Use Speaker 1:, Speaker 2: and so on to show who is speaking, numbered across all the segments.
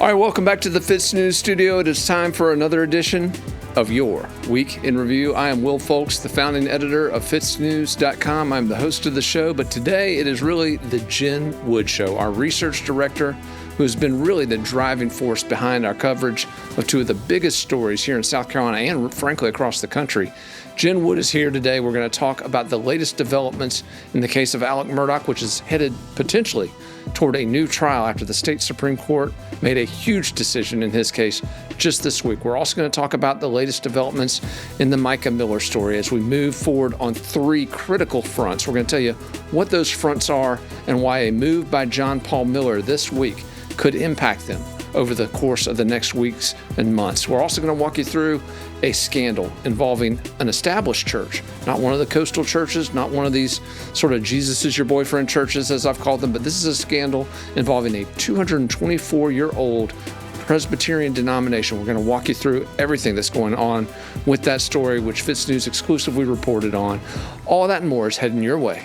Speaker 1: All right, welcome back to the FITSNews studio. It is time for another edition of your Week in Review. I am Will Folks, the founding editor of FITSNews.com. I'm the host of the show, but today it is really the Jen Wood Show, our research director, who has been really the driving force behind our coverage of two of the biggest stories here in South Carolina and, frankly, across the country. Jen Wood is here today. We're going to talk about the latest developments in the case of Alec Murdaugh, which is headed potentially toward a new trial after the state Supreme Court made a huge decision in his case just this week. We're also going to talk about the latest developments in the Micah Miller story as we move forward on three critical fronts. We're going to tell you what those fronts are and why a move by John Paul Miller this week could impact them over the course of the next weeks and months. We're also going to walk you through a scandal involving an established church, not one of the coastal churches, not one of these sort of Jesus is your boyfriend churches, as I've called them, but this is a scandal involving a 224-year-old Presbyterian denomination. We're going to walk you through everything that's going on with that story, which FITSNews exclusively reported on. All that and more is heading your way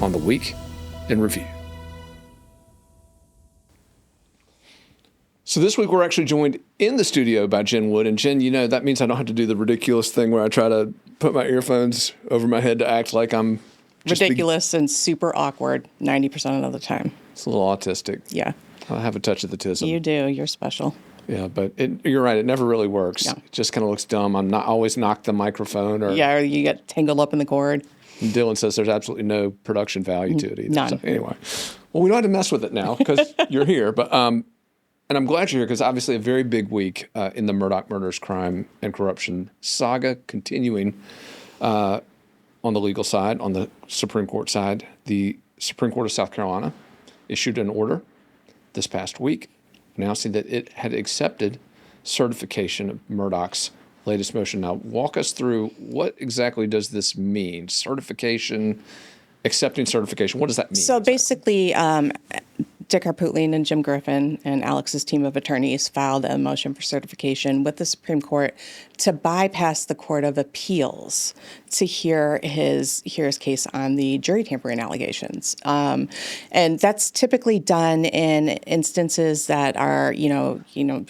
Speaker 1: on the Week in Review. So this week we're actually joined in the studio by Jen Wood. And Jen, you know, that means I don't have to do the ridiculous thing where I try to put my earphones over my head to act like I'm just
Speaker 2: ridiculous and super awkward 90% of the time.
Speaker 1: It's a little autistic.
Speaker 2: Yeah.
Speaker 1: I have a touch of the tism.
Speaker 2: You do. You're special.
Speaker 1: Yeah, but you're right. It never really works.
Speaker 2: Yeah.
Speaker 1: It just kind of looks dumb. I'm not always knock the microphone or
Speaker 2: or you get tangled up in the cord.
Speaker 1: Dylan says there's absolutely no production value to it either.
Speaker 2: None.
Speaker 1: So anyway, well, we don't have to mess with it now because you're here. But and I'm glad you're here because obviously a very big week in the Murdoch murders, crime, and corruption saga continuing on the legal side, on the Supreme Court side. The Supreme Court of South Carolina issued an order this past week announcing that it had accepted certification of Murdoch's latest motion. Now, walk us through what exactly does this mean? Certification, accepting certification, what does that mean?
Speaker 2: So basically, Dick Harpootlian and Jim Griffin and Alex's team of attorneys filed a motion for certification with the Supreme Court to bypass the Court of Appeals to hear his case on the jury tampering allegations. And that's typically done in instances that are,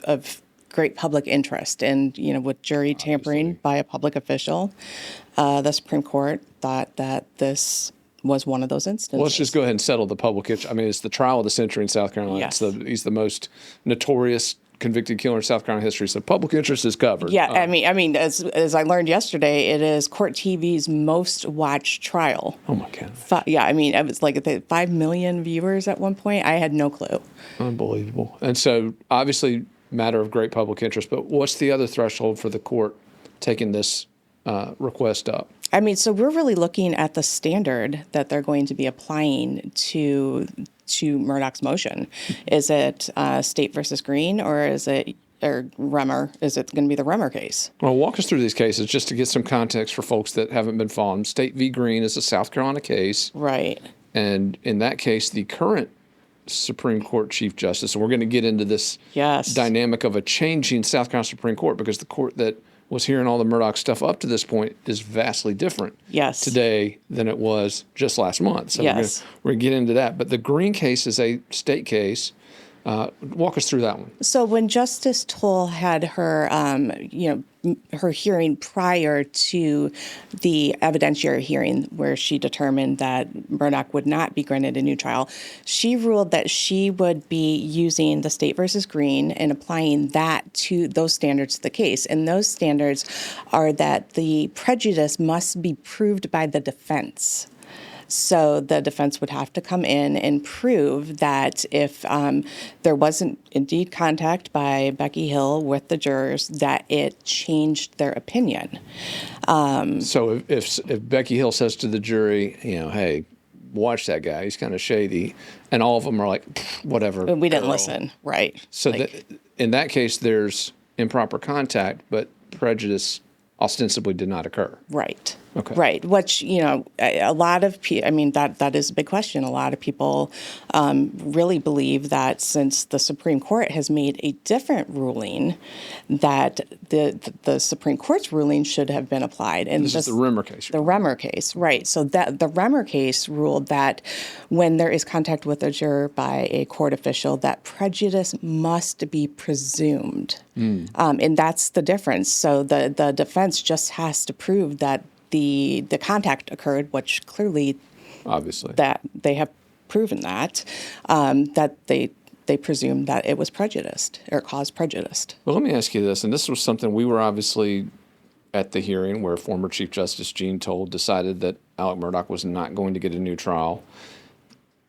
Speaker 2: of great public interest. And, with jury tampering by a public official, the Supreme Court thought that this was one of those instances.
Speaker 1: Well, let's just go ahead and settle the public interest. I mean, it's the trial of the century in South Carolina.
Speaker 2: Yes.
Speaker 1: He's the most notorious convicted killer in South Carolina history. So public interest is covered.
Speaker 2: Yeah, I mean, as I learned yesterday, it is Court TV's most watched trial.
Speaker 1: Oh my God.
Speaker 2: It was like 5 million viewers at one point. I had no clue.
Speaker 1: Unbelievable. And so obviously matter of great public interest, but what's the other threshold for the court taking this request up?
Speaker 2: So we're really looking at the standard that they're going to be applying to Murdoch's motion. Is it State versus Green, or is it Remmer? Is it going to be the Remmer case?
Speaker 1: Well, walk us through these cases just to get some context for folks that haven't been following. State v. Green is a South Carolina case.
Speaker 2: Right.
Speaker 1: And in that case, the current Supreme Court Chief Justice, and we're going to get into this dynamic of a changing South Carolina Supreme Court because the court that was hearing all the Murdoch stuff up to this point is vastly different today than it was just last month. So we're going to get into that. But the Green case is a state case. Walk us through that one. So
Speaker 2: when Justice Toll had her, her hearing prior to the evidentiary hearing where she determined that Murdoch would not be granted a new trial, she ruled that she would be using the State versus Green and applying that to those standards to the case. And those standards are that the prejudice must be proved by the defense. So the defense would have to come in and prove that if there wasn't indeed contact by Becky Hill with the jurors, that it changed their opinion.
Speaker 1: So if Becky Hill says to the jury, hey, watch that guy, he's kind of shady, and all of them are like, whatever.
Speaker 2: We didn't listen, right.
Speaker 1: So in that case, there's improper contact, but prejudice ostensibly did not occur.
Speaker 2: Right.
Speaker 1: Okay.
Speaker 2: Right, which, a lot of people, I mean, that is a big question. A lot of people really believe that since the Supreme Court has made a different ruling, that the Supreme Court's ruling should have been applied. And
Speaker 1: this is the Rimmer case.
Speaker 2: The Rimmer case, right. So that the Rimmer case ruled that when there is contact with a juror by a court official, that prejudice must be presumed. And that's the difference. So the defense just has to prove that the contact occurred, which clearly,
Speaker 1: obviously,
Speaker 2: that they have proven that they presume that it was prejudiced or caused prejudice.
Speaker 1: Well, let me ask you this, and this was something we were obviously at the hearing where former Chief Justice Gene Toll decided that Alec Murdoch was not going to get a new trial.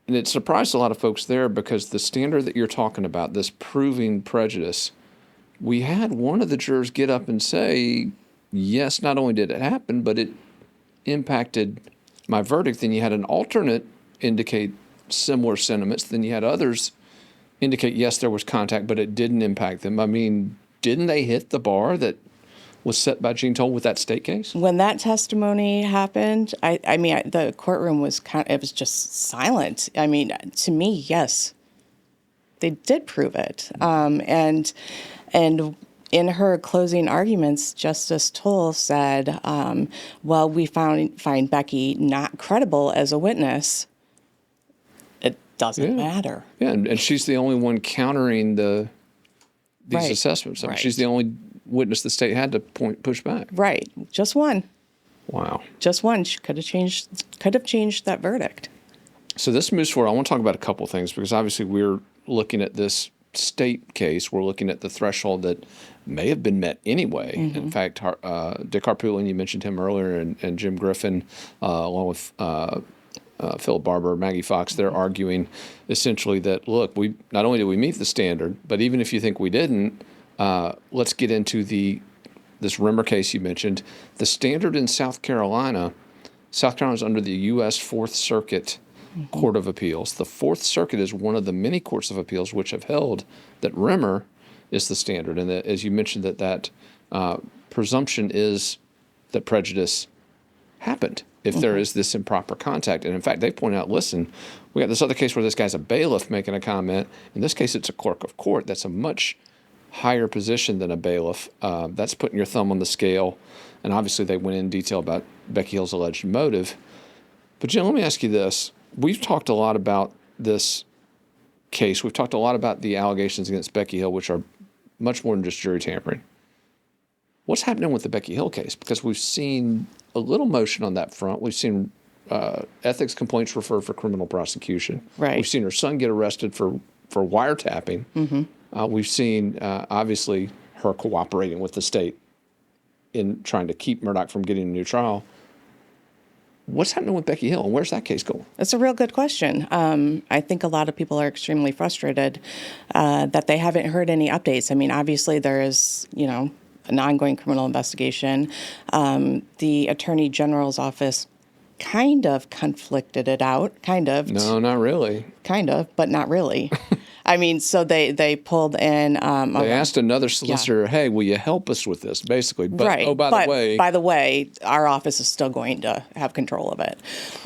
Speaker 1: And it surprised a lot of folks there because the standard that you're talking about, this proving prejudice, we had one of the jurors get up and say, yes, not only did it happen, but it impacted my verdict. Then you had an alternate indicate similar sentiments. Then you had others indicate, yes, there was contact, but it didn't impact them. I mean, didn't they hit the bar that was set by Gene Toll with that state case?
Speaker 2: When that testimony happened, I mean, the courtroom was it was just silent. I mean, to me, yes, they did prove it. And in her closing arguments, Justice Toll said, well, we find Becky not credible as a witness. It doesn't matter.
Speaker 1: Yeah, and she's the only one countering these assessments. I mean, she's the only witness the state had to push back.
Speaker 2: Right. Just one.
Speaker 1: Wow.
Speaker 2: Just one. She could have changed that verdict.
Speaker 1: So this moves forward. I want to talk about a couple things because obviously we're looking at this state case. We're looking at the threshold that may have been met anyway. Mm-hmm. In fact, Dick Harpootlian, you mentioned him earlier, and Jim Griffin, along with Philip Barber, Maggie Fox, they're arguing essentially that, look, we not only did we meet the standard, but even if you think we didn't, let's get into this Rimmer case you mentioned. The standard in South Carolina is under the U.S. Fourth Circuit Court of Appeals. The Fourth Circuit is one of the many courts of appeals which have held that Rimmer is the standard, and that, as you mentioned, that presumption is that prejudice happened if there is this improper contact. And in fact, they point out, listen, we got this other case where this guy's a bailiff making a comment. In this case, it's a clerk of court. That's a much higher position than a bailiff. That's putting your thumb on the scale. And obviously they went in detail about Becky Hill's alleged motive. But Jen, let me ask you this. We've talked a lot about this case. We've talked a lot about the allegations against Becky Hill, which are much more than just jury tampering. What's happening with the Becky Hill case? Because we've seen a little motion on that front. We've seen ethics complaints referred for criminal prosecution.
Speaker 2: Right.
Speaker 1: We've seen her son get arrested for wiretapping. Mm-hmm. We've seen, obviously, her cooperating with the state in trying to keep Murdoch from getting a new trial. What's happening with Becky Hill, and where's that case going?
Speaker 2: That's a real good question. I think a lot of people are extremely frustrated that they haven't heard any updates. I mean, obviously there is, an ongoing criminal investigation. The Attorney General's office kind of conflicted it out, kind of.
Speaker 1: No, not really.
Speaker 2: Kind of, but not really. I mean, so they pulled in.
Speaker 1: They asked another solicitor, "Hey, will you help us with this?" Basically, but
Speaker 2: right.
Speaker 1: By
Speaker 2: the way, our office is still going to have control of it.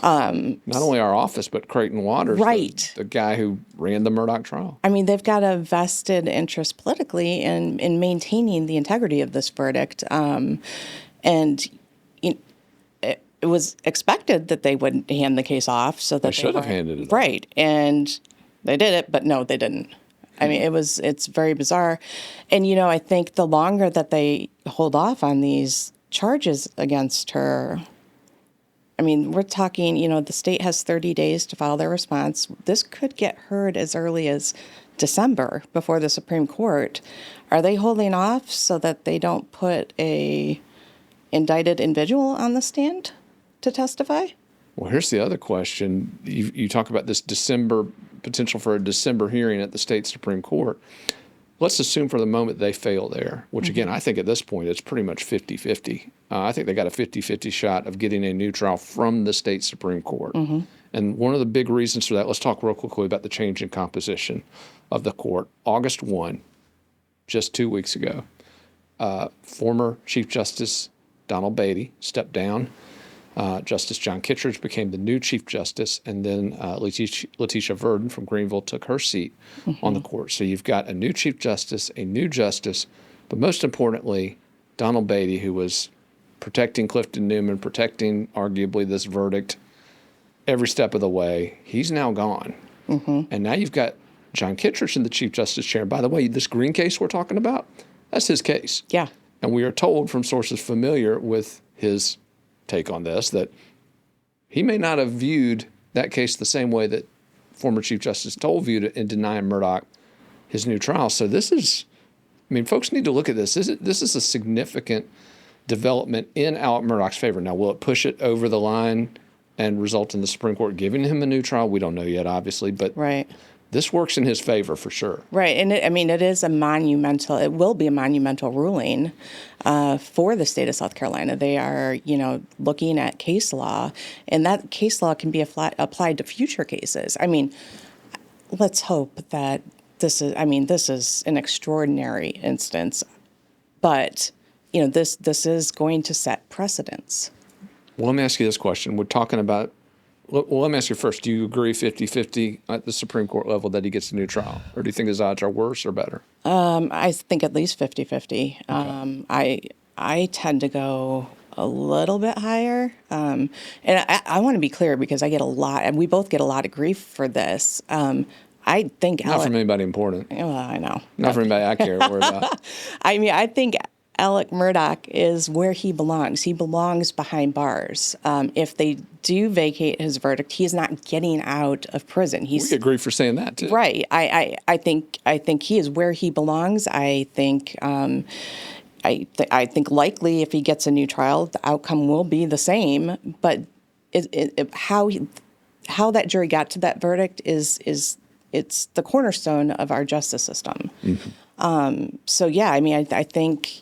Speaker 1: Not only our office, but Creighton Waters,
Speaker 2: right?
Speaker 1: The guy who ran the Murdoch trial.
Speaker 2: I mean, they've got a vested interest politically in maintaining the integrity of this verdict, and it was expected that they would hand the case off so that
Speaker 1: they should have handed it off.
Speaker 2: Right, and they did it, but no, they didn't. I mean, it's very bizarre. And, I think the longer that they hold off on these charges against her, I mean, we're talking, the state has 30 days to file their response. This could get heard as early as December before the Supreme Court. Are they holding off so that they don't put a indicted individual on the stand to testify?
Speaker 1: Well, here's the other question. You talk about this potential for a December hearing at the state Supreme Court. Let's assume for the moment they fail there, which, again, I think at this point it's pretty much 50-50. I think they got a 50-50 shot of getting a new trial from the state Supreme Court. Mm-hmm. And one of the big reasons for that, let's talk real quickly about the change in composition of the court. August 1, just 2 weeks ago, former Chief Justice Donald Beatty stepped down. Justice John Kittredge became the new Chief Justice, and then Letitia Verdon from Greenville took her seat on the court. So you've got a new Chief Justice, a new Justice, but most importantly, Donald Beatty, who was protecting Clifton Newman, protecting arguably this verdict every step of the way. He's now gone. And now you've got John Kittredge in the Chief Justice chair. And by the way, this Green case we're talking about, that's his case.
Speaker 2: Yeah.
Speaker 1: And we are told from sources familiar with his take on this that he may not have viewed that case the same way that former Chief Justice Toll viewed it in denying Murdoch his new trial. So this is, I mean, folks need to look at this. This is a significant development in Alec Murdaugh's favor. Now, will it push it over the line and result in the Supreme Court giving him a new trial? We don't know yet, obviously, but this works in his favor for sure. Right,
Speaker 2: and it is it will be a monumental ruling for the state of South Carolina. They are, looking at case law, and that case law can be applied to future cases. I mean, let's hope that this is an extraordinary instance, but, this is going to set precedents.
Speaker 1: Well, let me ask you this question. We're talking about, well, let me ask you first, do you agree 50-50 at the Supreme Court level that he gets a new trial? Or do you think his odds are worse or better?
Speaker 2: I think at least 50-50. Okay. I tend to go a little bit higher. And I want to be clear because I get a lot, and we both get a lot of grief for this. I think
Speaker 1: Not from anybody important.
Speaker 2: Well, I know.
Speaker 1: Not from anybody I care or worry about.
Speaker 2: I think Alec Murdoch is where he belongs. He belongs behind bars. If they do vacate his verdict, he's not getting out of prison.
Speaker 1: We agree for saying that too.
Speaker 2: Right. I think he is where he belongs. I think likely if he gets a new trial, the outcome will be the same. But how that jury got to that verdict is it's the cornerstone of our justice system. So yeah, I think,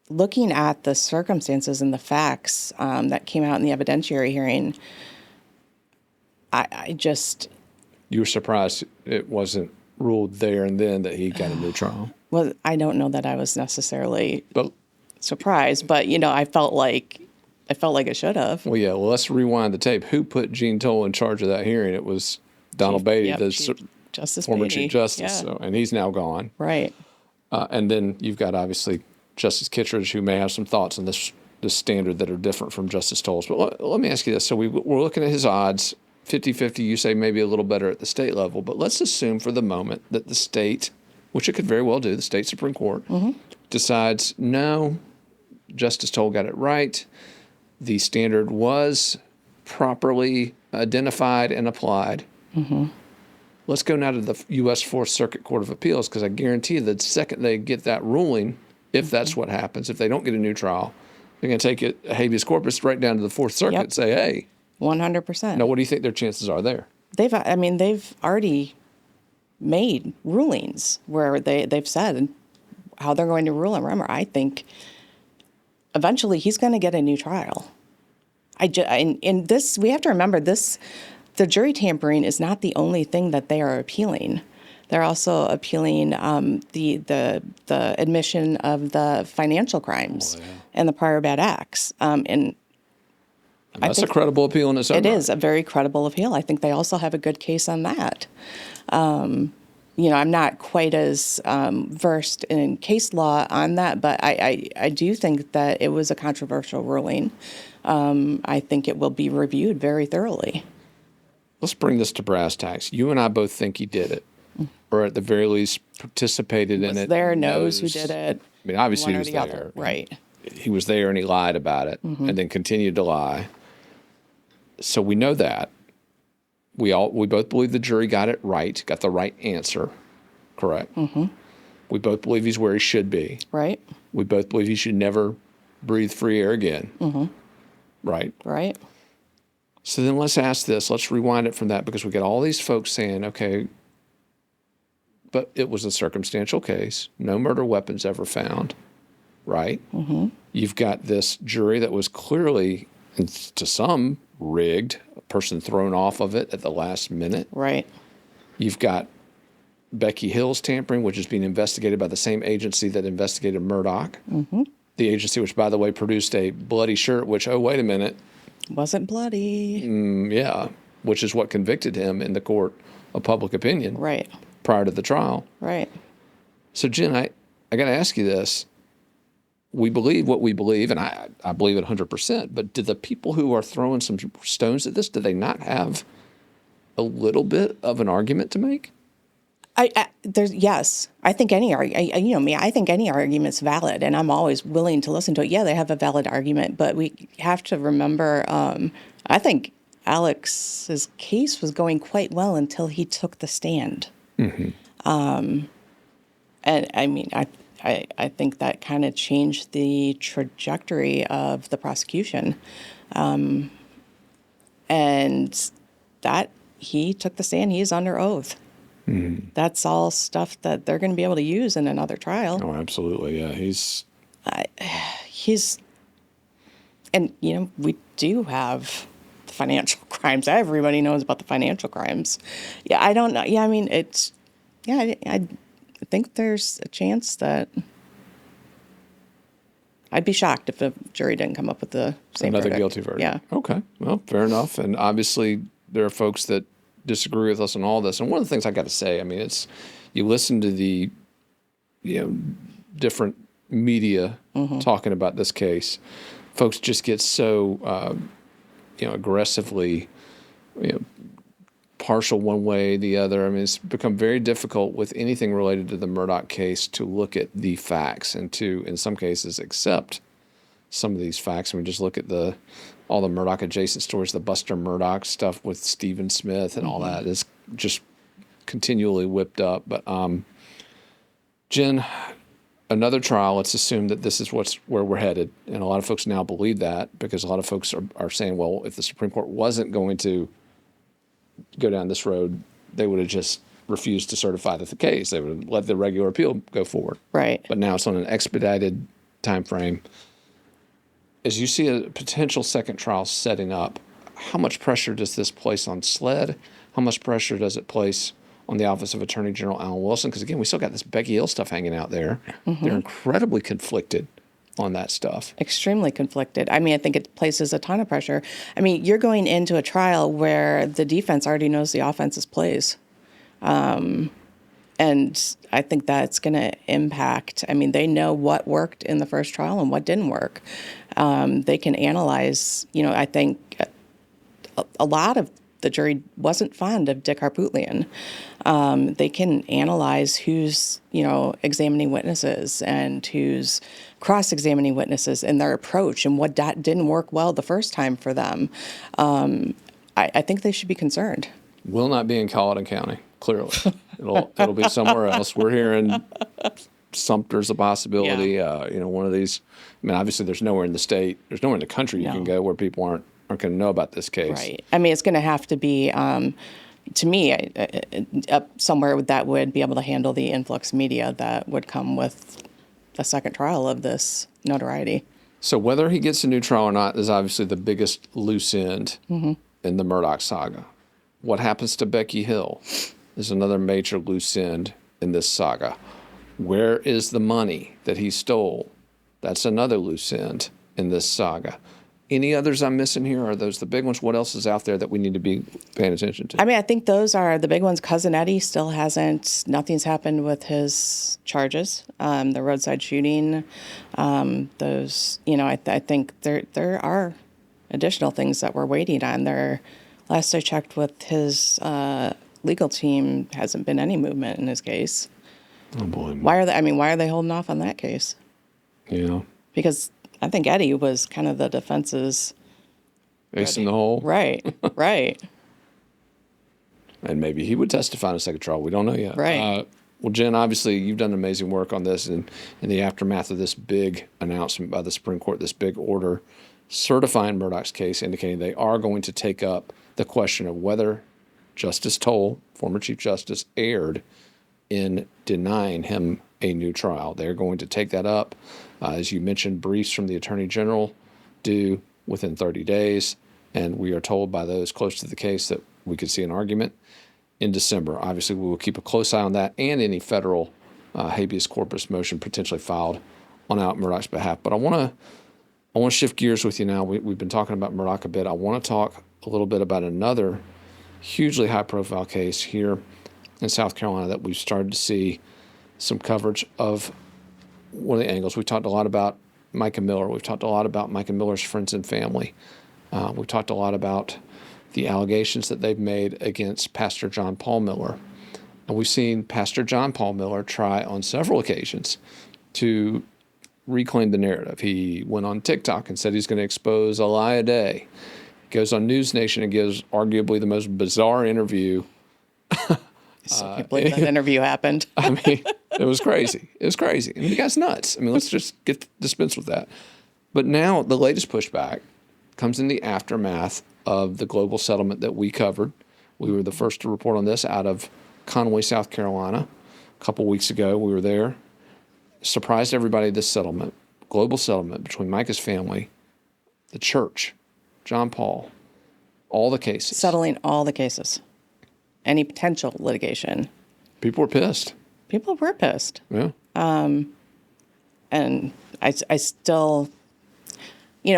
Speaker 2: looking at the circumstances and the facts that came out in the evidentiary hearing, I just...
Speaker 1: You were surprised it wasn't ruled there and then that he got a new trial?
Speaker 2: Well, I don't know that I was necessarily surprised, but, I felt like it should have.
Speaker 1: Well, yeah, let's rewind the tape. Who put Gene Toll in charge of that hearing? It was Donald Beatty, former Chief Justice,
Speaker 2: yeah.
Speaker 1: So, and he's now gone.
Speaker 2: Right.
Speaker 1: And then you've got, obviously, Justice Kittredge, who may have some thoughts on this standard that are different from Justice Toll's. But let me ask you this. So we're looking at his odds, 50-50, you say maybe a little better at the state level. But let's assume for the moment that the state, which it could very well do, the state Supreme Court, decides, no, Justice Toll got it right. The standard was properly identified and applied. Let's go now to the U.S. Fourth Circuit Court of Appeals, because I guarantee you that the second they get that ruling, if that's what happens, if they don't get a new trial, they're going to take it habeas corpus right down to the Fourth Circuit and say, hey.
Speaker 2: 100%.
Speaker 1: Now, what do you think their chances are there?
Speaker 2: They've already made rulings where they've said how they're going to rule. And remember, I think eventually he's going to get a new trial. In this, we have to remember this, the jury tampering is not the only thing that they are appealing. They're also appealing the admission of the financial crimes and the prior bad acts. And
Speaker 1: that's a credible appeal in its own right.
Speaker 2: It is a very credible appeal. I think they also have a good case on that. I'm not quite as versed in case law on that, but I do think that it was a controversial ruling. I think it will be reviewed very thoroughly.
Speaker 1: Let's bring this to brass tacks. You and I both think he did it, or at the very least participated in it.
Speaker 2: Knows who did it.
Speaker 1: I mean, obviously he was there.
Speaker 2: Other. Right.
Speaker 1: He was there and he lied about it and then continued to lie. So we know that. We both believe the jury got it right, got the right answer, correct? We both believe he's where he should be.
Speaker 2: Right.
Speaker 1: We both believe he should never breathe free air again. Right.
Speaker 2: Right.
Speaker 1: So then let's ask this. Let's rewind it from that, because we get all these folks saying, okay, but it was a circumstantial case. No murder weapons ever found, right? You've got this jury that was clearly, and to some, rigged, a person thrown off of it at the last minute.
Speaker 2: Right.
Speaker 1: You've got Becky Hill's tampering, which is being investigated by the same agency that investigated Murdoch. The agency which, by the way, produced a bloody shirt, which, oh, wait a minute,
Speaker 2: Wasn't bloody.
Speaker 1: Yeah, which is what convicted him in the court of public opinion
Speaker 2: Right.
Speaker 1: prior to the trial.
Speaker 2: Right.
Speaker 1: So, Jen, I got to ask you this. We believe what we believe, and I believe it 100%, but do the people who are throwing some stones at this, do they not have a little bit of an argument to make?
Speaker 2: Yes, I think any I think any argument's valid, and I'm always willing to listen to it. Yeah, they have a valid argument, but we have to remember. I think Alex's case was going quite well until he took the stand. And I mean, I think that kind of changed the trajectory of the prosecution, and that he took the stand. He is under oath. That's all stuff that they're going to be able to use in another trial.
Speaker 1: Oh, absolutely. Yeah, he's,
Speaker 2: and we do have the financial crimes. Everybody knows about the financial crimes. Yeah, I don't know. Yeah, I mean, I think there's a chance that I'd be shocked if the jury didn't come up with the same
Speaker 1: another
Speaker 2: verdict.
Speaker 1: guilty verdict.
Speaker 2: Yeah.
Speaker 1: Okay. Well, fair enough. And obviously, there are folks that disagree with us on all this. And one of the things I got to say, I mean, it's you listen to the different media talking about this case. Folks just get so aggressively partial one way, the other. I mean, it's become very difficult with anything related to the Murdoch case to look at the facts and to, in some cases, accept some of these facts. I mean, just look at all the Murdoch adjacent stories, the Buster Murdoch stuff with Stephen Smith and all that is just continually whipped up. But Jen, another trial, let's assume that this is where we're headed. And a lot of folks now believe that because a lot of folks are saying, well, if the Supreme Court wasn't going to go down this road, they would have just refused to certify the case. They would have let the regular appeal go forward.
Speaker 2: Right.
Speaker 1: But now it's on an expedited time frame. As you see a potential second trial setting up, how much pressure does this place on SLED? How much pressure does it place on the Office of Attorney General Alan Wilson? Because, again, we still got this Becky Hill stuff hanging out there. They're incredibly conflicted on that stuff.
Speaker 2: Extremely conflicted. I mean, I think it places a ton of pressure. I mean, you're going into a trial where the defense already knows the offense's plays. And I think that's going to impact. I mean, they know what worked in the first trial and what didn't work. They can analyze, I think a lot of the jury wasn't fond of Dick Harpootlian. They can analyze who's, examining witnesses and who's cross-examining witnesses and their approach and what didn't work well the first time for them. I think they should be concerned.
Speaker 1: Will not be in Colleton County, clearly. It'll be somewhere else. We're hearing Sumter's a possibility.
Speaker 2: Yeah.
Speaker 1: One of these. I mean, obviously, there's nowhere in the state, there's nowhere in the country you can go where people aren't going to know about this case.
Speaker 2: Right. I mean, it's going to have to be, to me, somewhere that would be able to handle the influx media that would come with a second trial of this notoriety.
Speaker 1: So whether he gets a new trial or not is obviously the biggest loose end in the Murdoch saga. What happens to Becky Hill is another major loose end in this saga. Where is the money that he stole? That's another loose end in this saga. Any others I'm missing here? Are those the big ones? What else is out there that we need to be paying attention to?
Speaker 2: I mean, I think those are the big ones. Cousin Eddie still nothing's happened with his charges. The roadside shooting, those, I think there are additional things that we're waiting on. Last I checked with his legal team, hasn't been any movement in his case.
Speaker 1: Oh boy.
Speaker 2: Why are they holding off on that case?
Speaker 1: Yeah.
Speaker 2: Because I think Eddie was kind of the defense's
Speaker 1: ace in the hole.
Speaker 2: Right.
Speaker 1: And maybe he would testify in a second trial. We don't know yet.
Speaker 2: Right.
Speaker 1: Well, Jen, obviously you've done amazing work on this, and in the aftermath of this big announcement by the Supreme Court, this big order certifying Murdoch's case, indicating they are going to take up the question of whether Justice Toll, former Chief Justice, erred in denying him a new trial. They're going to take that up. As you mentioned, briefs from the Attorney General due within 30 days, and we are told by those close to the case that we could see an argument in December. Obviously, we will keep a close eye on that and any federal habeas corpus motion potentially filed on Alec Murdaugh's behalf. But I want to I want to shift gears with you now. We've been talking about Murdoch a bit. I want to talk a little bit about another hugely high-profile case here in South Carolina that we've started to see some coverage of. One of the angles, we talked a lot about Micah Miller. We've talked a lot about Micah Miller's friends and family. We've talked a lot about the allegations that they've made against Pastor John Paul Miller. And we've seen Pastor John Paul Miller try on several occasions to reclaim the narrative. He went on TikTok and said he's going to expose a lie a day. He goes on News Nation and gives arguably the most bizarre interview.
Speaker 2: I can't believe that interview happened.
Speaker 1: I mean, it was crazy. It was crazy. I mean, the guy's nuts. I mean, let's just dispense with that. But now the latest pushback comes in the aftermath of the global settlement that we covered. We were the first to report on this out of Conway, South Carolina. A couple weeks ago, we were there. Surprised everybody, this settlement, global settlement between Micah's family, the church, John Paul, all the cases.
Speaker 2: Settling all the cases. Any potential litigation.
Speaker 1: People were pissed.
Speaker 2: People were pissed.
Speaker 1: Yeah.
Speaker 2: And I still,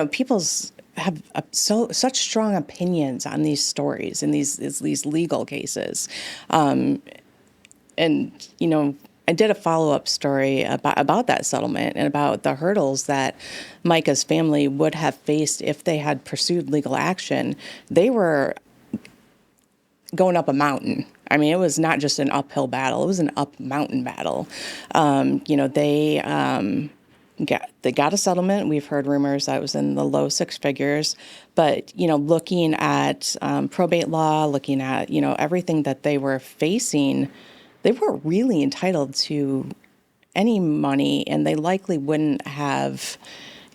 Speaker 2: people's have such strong opinions on these stories and these legal cases. And, I did a follow-up story about that settlement and about the hurdles that Micah's family would have faced if they had pursued legal action. They were going up a mountain. I mean, it was not just an uphill battle; it was an up mountain battle. They got a settlement. We've heard rumors that it was in the low six figures, but looking at probate law, looking at everything that they were facing, they weren't really entitled to any money, and they likely wouldn't have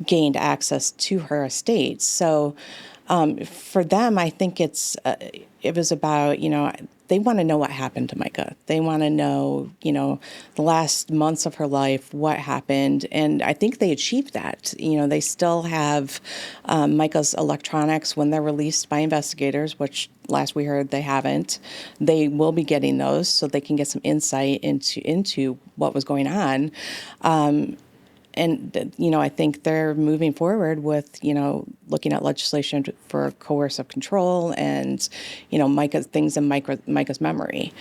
Speaker 2: gained access to her estate. So. For them, I think it was about, they want to know what happened to Micah. They want to know, the last months of her life, what happened. And I think they achieved that. They still have Micah's electronics when they're released by investigators, which last we heard they haven't. They will be getting those so they can get some insight into what was going on. And, I think they're moving forward with, looking at legislation for coercive control and, things in Micah's memory.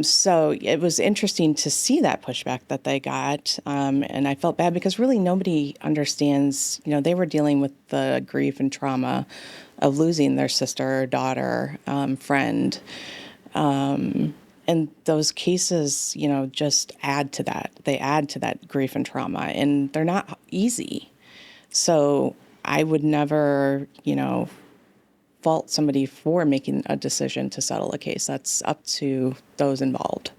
Speaker 2: So it was interesting to see that pushback that they got. And I felt bad because really nobody understands, they were dealing with the grief and trauma of losing their sister, daughter, friend. And those cases, just add to that. They add to that grief and trauma, and they're not easy. So I would never, fault somebody for making a decision to settle a case. That's up to those involved.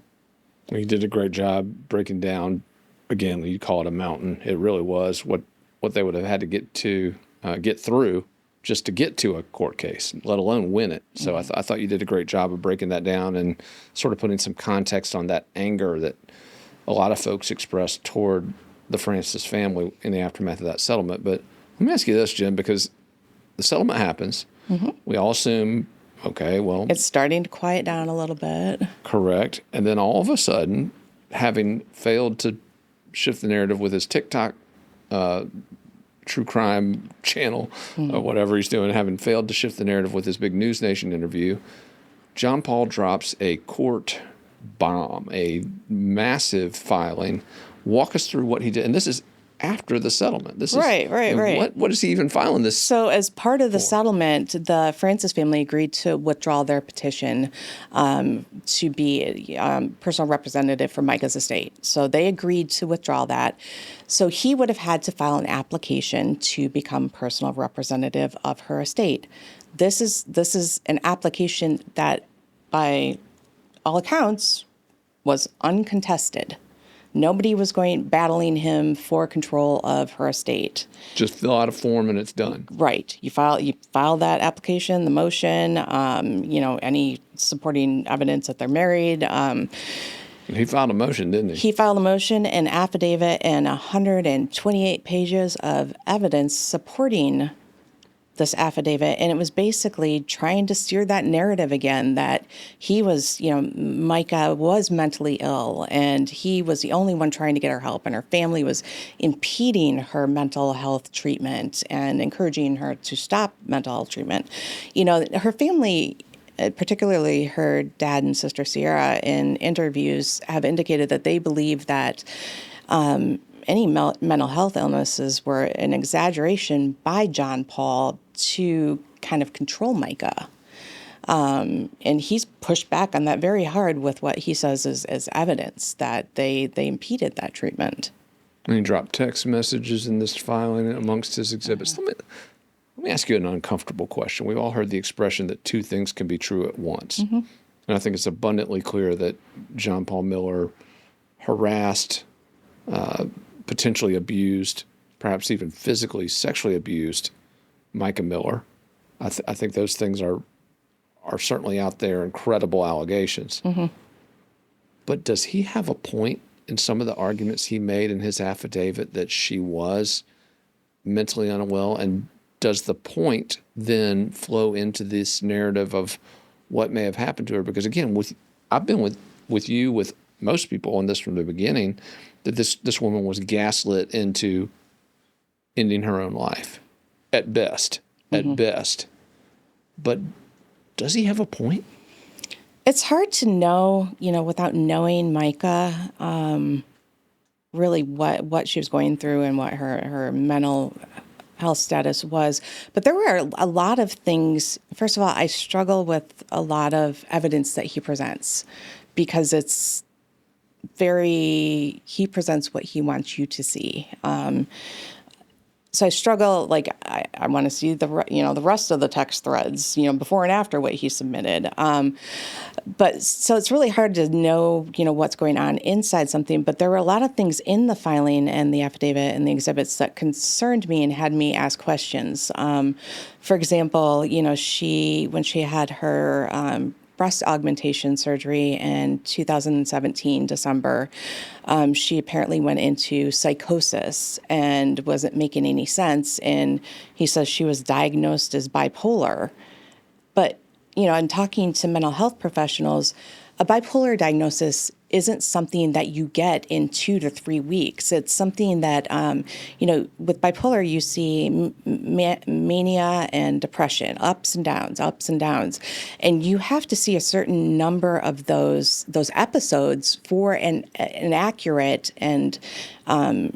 Speaker 1: You did a great job breaking down, again, you call it a mountain. It really was what they would have had to get through just to get to a court case, let alone win it. So I thought you did a great job of breaking that down and sort of putting some context on that anger that a lot of folks expressed toward the Francis family in the aftermath of that settlement. But let me ask you this, Jim, because the settlement happens. Mm-hmm. We all assume, okay, well...
Speaker 2: It's starting to quiet down a little bit.
Speaker 1: Correct. And then all of a sudden, having failed to shift the narrative with his TikTok true crime channel or whatever he's doing, having failed to shift the narrative with his big News Nation interview, John Paul drops a court bomb, a massive filing. Walk us through what he did. And this is after the settlement. This is right. What is he even filing this?
Speaker 2: So as part of the settlement, the Francis family agreed to withdraw their petition to be a personal representative for Micah's estate. So they agreed to withdraw that. So he would have had to file an application to become personal representative of her estate. This is an application that, by all accounts, was uncontested. Nobody was battling him for control of her estate.
Speaker 1: Just fill out a form and it's done.
Speaker 2: Right. You file that application, the motion, any supporting evidence that they're married.
Speaker 1: He filed a motion, didn't he?
Speaker 2: He filed a motion, an affidavit, and 128 pages of evidence supporting this affidavit, and it was basically trying to steer that narrative again that he was, Micah was mentally ill, and he was the only one trying to get her help, and her family was impeding her mental health treatment and encouraging her to stop mental health treatment. Her family, particularly her dad and sister Sierra, in interviews have indicated that they believe that any mental health illnesses were an exaggeration by John Paul to kind of control Micah. And he's pushed back on that very hard with what he says is evidence that they impeded that treatment.
Speaker 1: And he dropped text messages in this filing amongst his exhibits. Let me ask you an uncomfortable question. We've all heard the expression that two things can be true at once. And I think it's abundantly clear that John Paul Miller harassed, potentially abused, perhaps even physically, sexually abused Micah Miller. I think those things are certainly out there, incredible allegations. But does he have a point in some of the arguments he made in his affidavit that she was mentally unwell? And does the point then flow into this narrative of what may have happened to her? Because again, I've been with you, with most people on this from the beginning, that this woman was gaslit into ending her own life, at best. But does he have a point?
Speaker 2: It's hard to know, without knowing Micah, really what she was going through and what her mental health status was. But there were a lot of things. First of all, I struggle with a lot of evidence that he presents because he presents what he wants you to see. So I struggle, I want to see the rest of the text threads, before and after what he submitted. But so it's really hard to know, what's going on inside something. But there were a lot of things in the filing and the affidavit and the exhibits that concerned me and had me ask questions. For example, when she had her breast augmentation surgery in 2017, December, she apparently went into psychosis and wasn't making any sense. And he says she was diagnosed as bipolar. But, in talking to mental health professionals, a bipolar diagnosis isn't something that you get in 2 to 3 weeks. It's something that, with bipolar, you see mania and depression, ups and downs. And you have to see a certain number of those episodes for an accurate and, a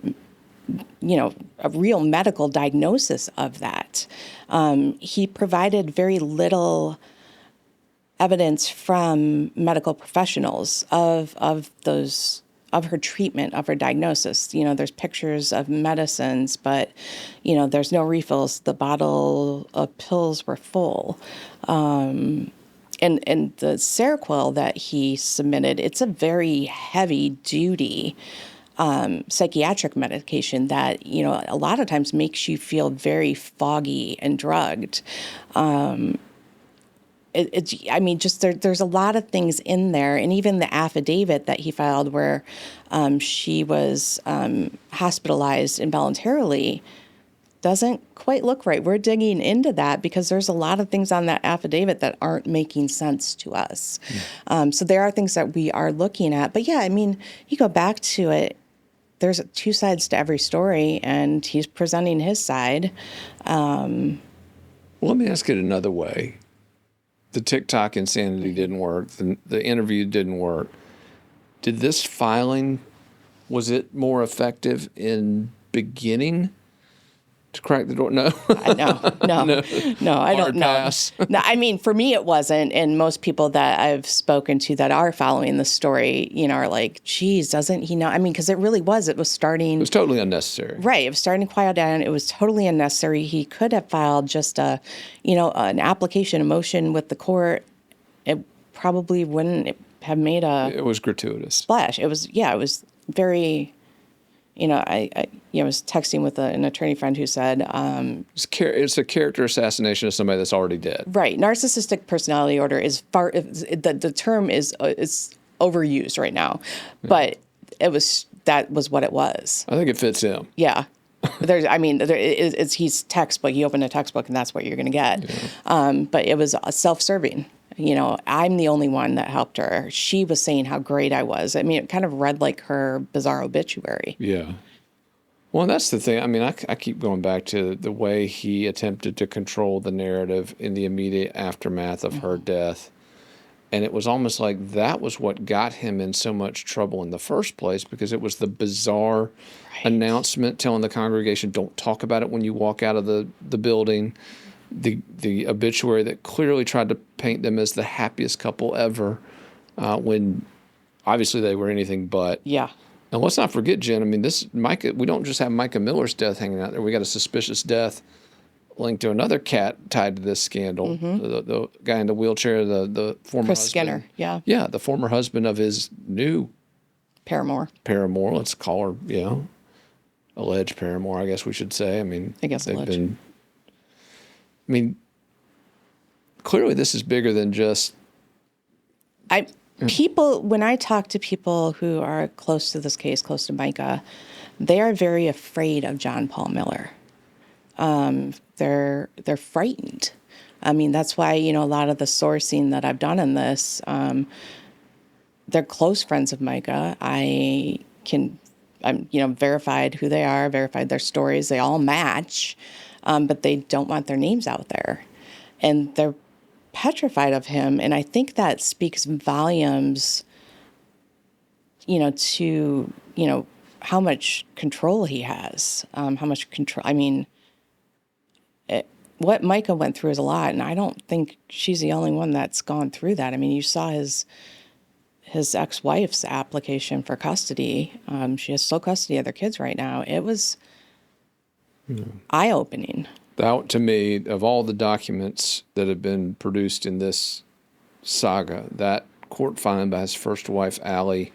Speaker 2: real medical diagnosis of that. He provided very little evidence from medical professionals of her treatment, of her diagnosis. There's pictures of medicines, but there's no refills. The bottle of pills were full. And the Seroquel that he submitted, it's a very heavy duty psychiatric medication that a lot of times makes you feel very foggy and drugged. There's a lot of things in there, and even the affidavit that he filed where she was hospitalized involuntarily doesn't quite look right. We're digging into that because there's a lot of things on that affidavit that aren't making sense to us. So there are things that we are looking at. But yeah, you go back to it, there's two sides to every story, and he's presenting his side. Well,
Speaker 1: let me ask it another way. The TikTok insanity didn't work. The interview didn't work. Did this filing, was it more effective in beginning to crack the door? No.
Speaker 2: No, I don't know.
Speaker 1: Pass.
Speaker 2: No, for me it wasn't, and most people that I've spoken to that are following the story, are like, geez, doesn't he know? Because it really was. It was starting.
Speaker 1: It was totally unnecessary.
Speaker 2: Right. It was starting to quiet down. It was totally unnecessary. He could have filed just an application, a motion with the court. It probably wouldn't have made
Speaker 1: It was gratuitous.
Speaker 2: Splash. It was very. I was texting with an attorney friend who said...
Speaker 1: it's a character assassination of somebody that's already dead.
Speaker 2: Right. Narcissistic personality disorder is the term is overused right now, but that was what it was.
Speaker 1: I think it fits him.
Speaker 2: Yeah. He's textbook. You open a textbook, and that's what you're going to get. Yeah. But it was self-serving. I'm the only one that helped her. She was saying how great I was. I mean, it kind of read like her bizarre obituary.
Speaker 1: Yeah. Well, that's the thing. I mean, I keep going back to the way he attempted to control the narrative in the immediate aftermath of her death. And it was almost like that was what got him in so much trouble in the first place, because it was the bizarre announcement telling the congregation, don't talk about it when you walk out of the building. The obituary that clearly tried to paint them as the happiest couple ever, when obviously they were anything but.
Speaker 2: Yeah.
Speaker 1: And let's not forget, Jen, I mean, Micah, we don't just have Micah Miller's death hanging out there. We got a suspicious death linked to another cat tied to this scandal. The guy in the wheelchair, the former
Speaker 2: Chris
Speaker 1: husband.
Speaker 2: Skinner, yeah.
Speaker 1: Yeah, the former husband of his new
Speaker 2: paramour,
Speaker 1: let's call her, alleged paramour, I guess we should say. I mean,
Speaker 2: alleged.
Speaker 1: Clearly this is bigger than just...
Speaker 2: When I talk to people who are close to this case, close to Micah, they are very afraid of John Paul Miller. They're frightened. I mean, that's why, a lot of the sourcing that I've done in this, they're close friends of Micah. I'm verified who they are, verified their stories. They all match, but they don't want their names out there. And they're petrified of him. And I think that speaks volumes, to, how much control he has, how much control. I mean, what Micah went through is a lot, and I don't think she's the only one that's gone through that. I mean, you saw his ex-wife's application for custody. She has sole custody of their kids right now. It was eye-opening.
Speaker 1: That, to me, of all the documents that have been produced in this saga, that court filing by his first wife, Allie,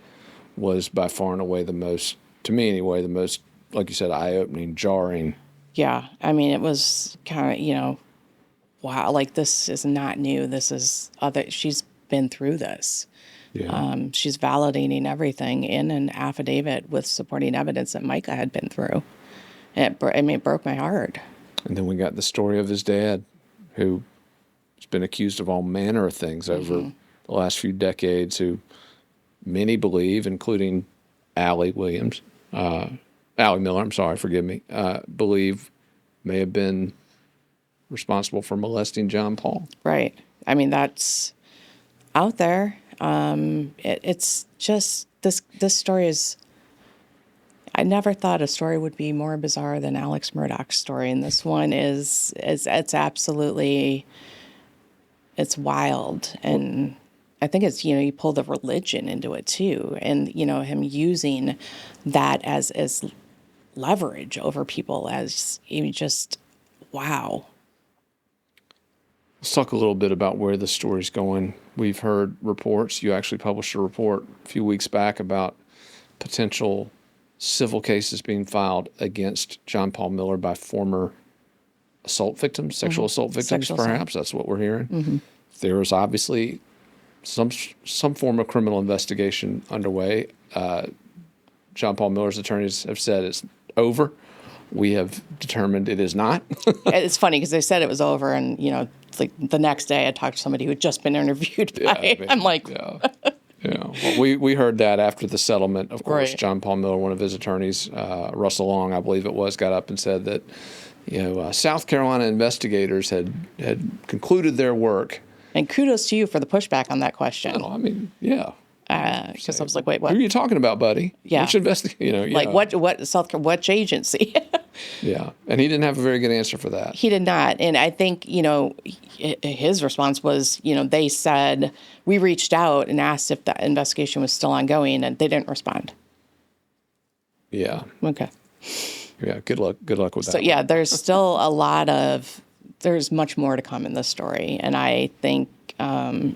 Speaker 1: was by far and away the most, to me anyway, the most, like you said, eye-opening, jarring.
Speaker 2: Yeah. I mean, it was kind of, wow, like this is not new. This is she's been through this. Yeah. She's validating everything in an affidavit with supporting evidence that Micah had been through. It broke my heart. And
Speaker 1: then we got the story of his dad, who has been accused of all manner of things over the last few decades, who many believe, including Allie Miller, I'm sorry, forgive me, believe may have been responsible for molesting John Paul.
Speaker 2: Right. I mean, that's out there. It's just, this story is, I never thought a story would be more bizarre than Alex Murdaugh's story. And this one it's absolutely, it's wild. And I think it's, you pull the religion into it too. And, him using that as leverage over people, as just, wow.
Speaker 1: Let's talk a little bit about where the story's going. We've heard reports. You actually published a report a few weeks back about potential civil cases being filed against John Paul Miller by former assault victims, sexual assault victims, perhaps. That's what we're hearing. There is obviously some form of criminal investigation underway. John Paul Miller's attorneys have said it's over. We have determined it is not.
Speaker 2: It's funny because they said it was over, and it's like the next day I talked to somebody who had just been interviewed by. I'm like,
Speaker 1: yeah. Well, we heard that after the settlement. Of course,
Speaker 2: right.
Speaker 1: John Paul Miller, one of his attorneys, Russell Long, I believe it was, got up and said that South Carolina investigators had concluded their work.
Speaker 2: And kudos to you for the pushback on that question.
Speaker 1: Well, I mean, yeah.
Speaker 2: Because I was like, wait, what?
Speaker 1: Who are you talking about, buddy?
Speaker 2: Yeah.
Speaker 1: Which investigate?
Speaker 2: Like which agency?
Speaker 1: Yeah. And he didn't have a very good answer for that.
Speaker 2: He did not. And I think, his response was, they said, we reached out and asked if the investigation was still ongoing, and they didn't respond.
Speaker 1: Yeah.
Speaker 2: Okay.
Speaker 1: Yeah. Good luck with that.
Speaker 2: So, yeah, there's still there's much more to come in this story. And I think, I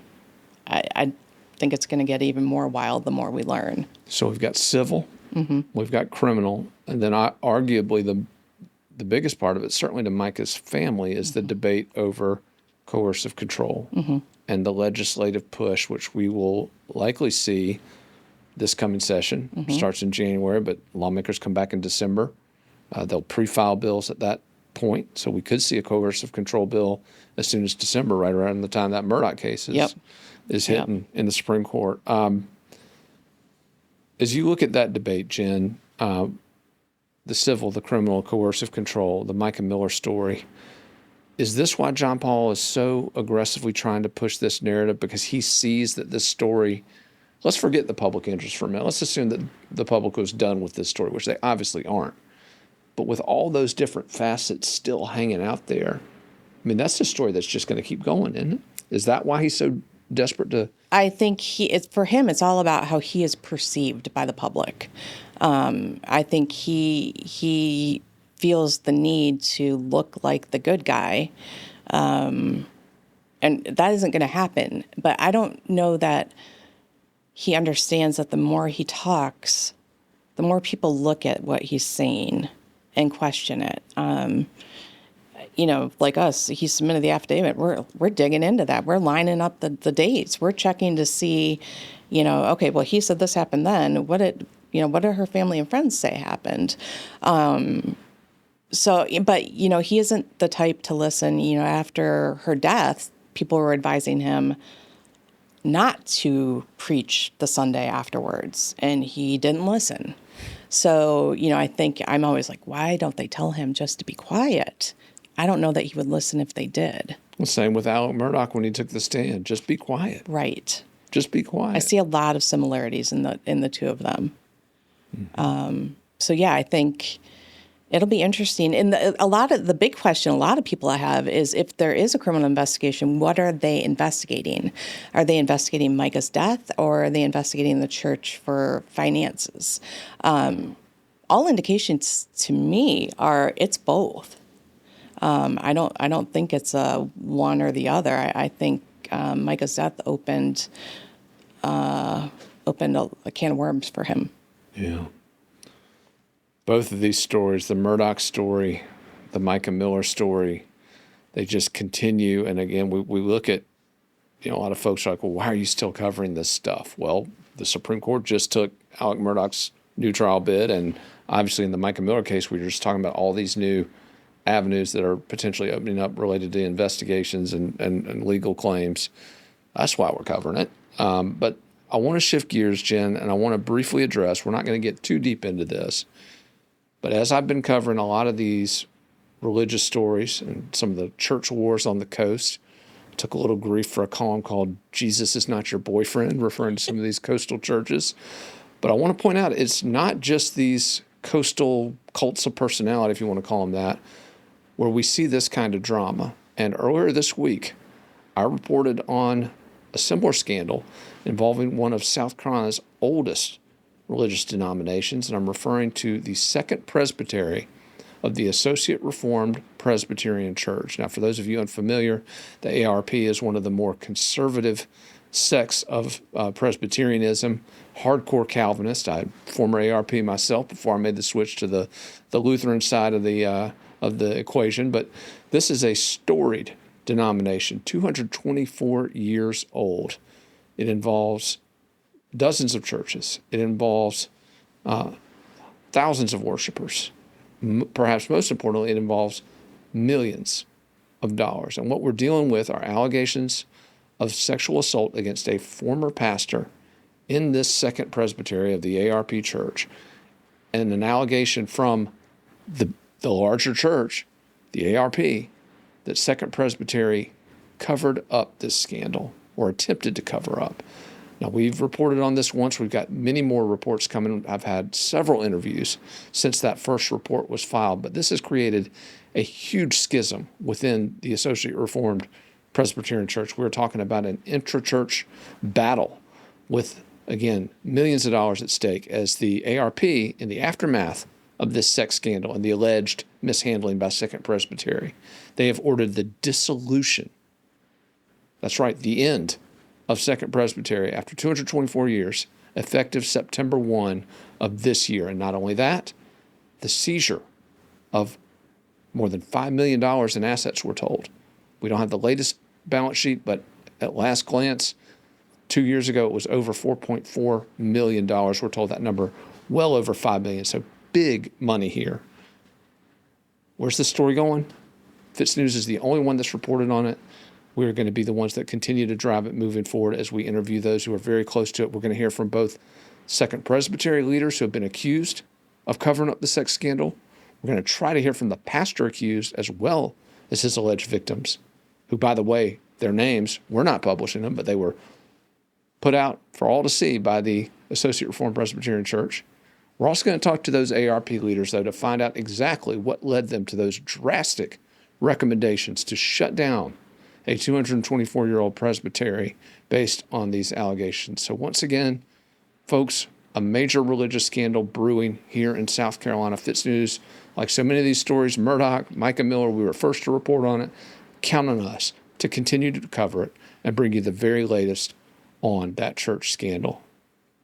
Speaker 2: think it's going to get even more wild the more we learn.
Speaker 1: So we've got civil, we've got criminal, and then arguably the biggest part of it, certainly to Micah's family, is the debate over coercive control and the legislative push, which we will likely see this coming session. Starts in January, but lawmakers come back in December They'll pre-file bills at that point, so we could see a coercive control bill as soon as December, right around the time that Murdoch case is hitting in the Supreme Court. As you look at that debate, Jen, the civil, the criminal, coercive control, the Micah Miller story, is this why John Paul is so aggressively trying to push this narrative? Because he sees that this story, let's forget the public interest for a minute. Let's assume that the public was done with this story, which they obviously aren't. But with all those different facets still hanging out there, I mean, that's a story that's just going to keep going, isn't it? Is that why he's so desperate to?
Speaker 2: I think for him, it's all about how he is perceived by the public. I think he feels the need to look like the good guy, and that isn't going to happen. But I don't know that he understands that the more he talks, the more people look at what he's saying and question it. Like us, he submitted the affidavit. We're digging into that. We're lining up the dates. We're checking to see, okay, well, he said this happened then. What did her family and friends say happened? But he isn't the type to listen. After her death, people were advising him not to preach the Sunday afterwards, and he didn't listen. So, I think I'm always like, why don't they tell him just to be quiet? I don't know that he would listen if they did.
Speaker 1: Well, same with Alec Murdoch when he took the stand. Just be quiet.
Speaker 2: Right.
Speaker 1: Just be quiet.
Speaker 2: I see a lot of similarities in the two of them. Mm-hmm. So yeah, I think it'll be interesting. And the big question a lot of people have is, if there is a criminal investigation, what are they investigating? Are they investigating Micah's death, or are they investigating the church for finances? All indications to me are it's both. I don't think it's one or the other. I think Micah's death opened a can of worms for him.
Speaker 1: Yeah. Both of these stories, the Murdoch story, the Micah Miller story, they just continue. And again, we look at, a lot of folks are like, well, why are you still covering this stuff? Well, the Supreme Court just took Alec Murdaugh's new trial bid. And obviously in the Micah Miller case, we were just talking about all these new avenues that are potentially opening up related to investigations and legal claims. That's why we're covering it. But I want to shift gears, Jen, and I want to briefly address, we're not going to get too deep into this, but as I've been covering a lot of these religious stories and some of the church wars on the coast, I took a little grief for a column called Jesus is Not Your Boyfriend, referring to some of these coastal churches. But I want to point out, it's not just these coastal cults of personality, if you want to call them that, where we see this kind of drama. And earlier this week, I reported on a similar scandal involving one of South Carolina's oldest religious denominations, and I'm referring to the Second Presbytery of the Associate Reformed Presbyterian Church. Now, for those of you unfamiliar, the ARP is one of the more conservative sects of Presbyterianism, hardcore Calvinist. I'm former ARP myself before I made the switch to the Lutheran side of the equation. But this is a storied denomination, 224 years old. It involves dozens of churches. It involves thousands of worshipers. Perhaps most importantly, it involves millions of dollars. And what we're dealing with are allegations of sexual assault against a former pastor in this Second Presbytery of the ARP Church, and an allegation from the larger church, the ARP, that Second Presbytery covered up this scandal or attempted to cover up. Now, we've reported on this once. We've got many more reports coming. I've had several interviews since that first report was filed, but this has created a huge schism within the Associate Reformed Presbyterian Church. We're talking about an intra-church battle with, again, millions of dollars at stake as the ARP, in the aftermath of this sex scandal and the alleged mishandling by Second Presbytery, they have ordered the dissolution. That's right, the end of Second Presbytery after 224 years, effective September 1 of this year. And not only that, the seizure of more than $5 million in assets, we're told. We don't have the latest balance sheet, but at last glance, 2 years ago, it was over $4.4 million. We're told that number well over $5 million. So big money here Where's the story going? FITSNews is the only one that's reported on it. We're going to be the ones that continue to drive it moving forward as we interview those who are very close to it. We're going to hear from both Second Presbyterian leaders who have been accused of covering up the sex scandal. We're going to try to hear from the pastor accused as well as his alleged victims, who, by the way, their names, we're not publishing them, but they were put out for all to see by the Associate Reformed Presbyterian Church. We're also going to talk to those ARP leaders, though, to find out exactly what led them to those drastic recommendations to shut down a 224-year-old presbytery based on these allegations. So once again, folks, a major religious scandal brewing here in South Carolina. FITSNews, like so many of these stories, Murdoch, Micah Miller, we were first to report on it. Count on us to continue to cover it and bring you the very latest on that church scandal.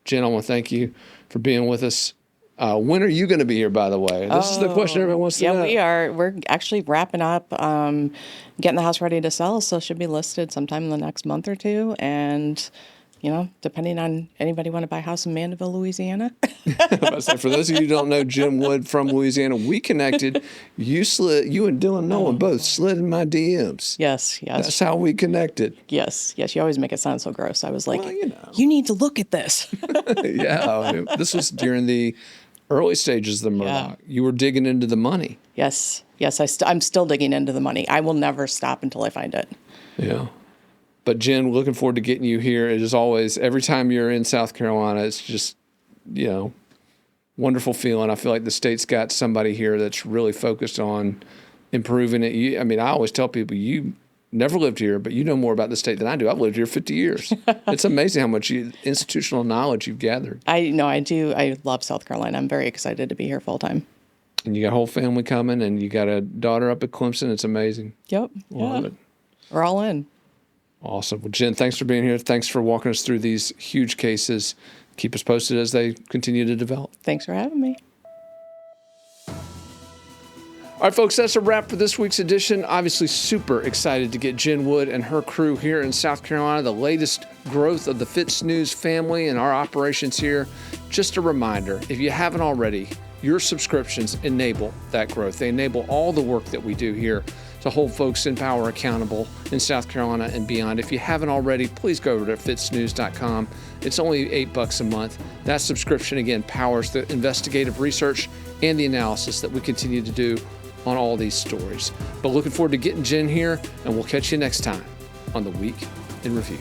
Speaker 1: Jen, I want to thank you for being with us. When are you going to be here, by the way? This is the question everyone wants to know.
Speaker 2: Yeah, we are. We're actually wrapping up, getting the house ready to sell, so it should be listed sometime in the next month or two. And, you know, depending on anybody want to buy a house in Mandeville, Louisiana.
Speaker 1: For those of you who don't know Jim Wood from Louisiana, we connected. You and Dylan Nolan both slid in my DMs.
Speaker 2: Yes.
Speaker 1: That's how we connected.
Speaker 2: Yes. You always make it sound so gross. I was like,
Speaker 1: well,
Speaker 2: you need to look at this.
Speaker 1: Yeah. I mean, this was during the early stages of the Murdoch. You were digging into the money.
Speaker 2: Yes. I'm still digging into the money. I will never stop until I find it.
Speaker 1: Yeah. But Jen, looking forward to getting you here. It is always, every time you're in South Carolina, it's just, you know, wonderful feeling. I feel like the state's got somebody here that's really focused on improving it. I always tell people, you never lived here, but you know more about the state than I do. I've lived here 50 years. It's amazing how much institutional knowledge you've gathered.
Speaker 2: I do. I love South Carolina. I'm very excited to be here full time.
Speaker 1: And you got a whole family coming, and you got a daughter up at Clemson. It's amazing.
Speaker 2: Yep.
Speaker 1: Love it.
Speaker 2: We're all in.
Speaker 1: Awesome. Well, Jen, thanks for being here. Thanks for walking us through these huge cases. Keep us posted as they continue to develop.
Speaker 2: Thanks for having me.
Speaker 1: All right, folks, that's a wrap for this week's edition. Obviously, super excited to get Jen Wood and her crew here in South Carolina, the latest growth of the FITSNews family and our operations here. Just a reminder, if you haven't already, your subscriptions enable that growth. They enable all the work that we do here to hold folks in power accountable in South Carolina and beyond. If you haven't already, please go over to FITSNews.com. It's only $8 a month. That subscription, again, powers the investigative research and the analysis that we continue to do on all these stories. But looking forward to getting Jen here, and we'll catch you next time on the Week in Review.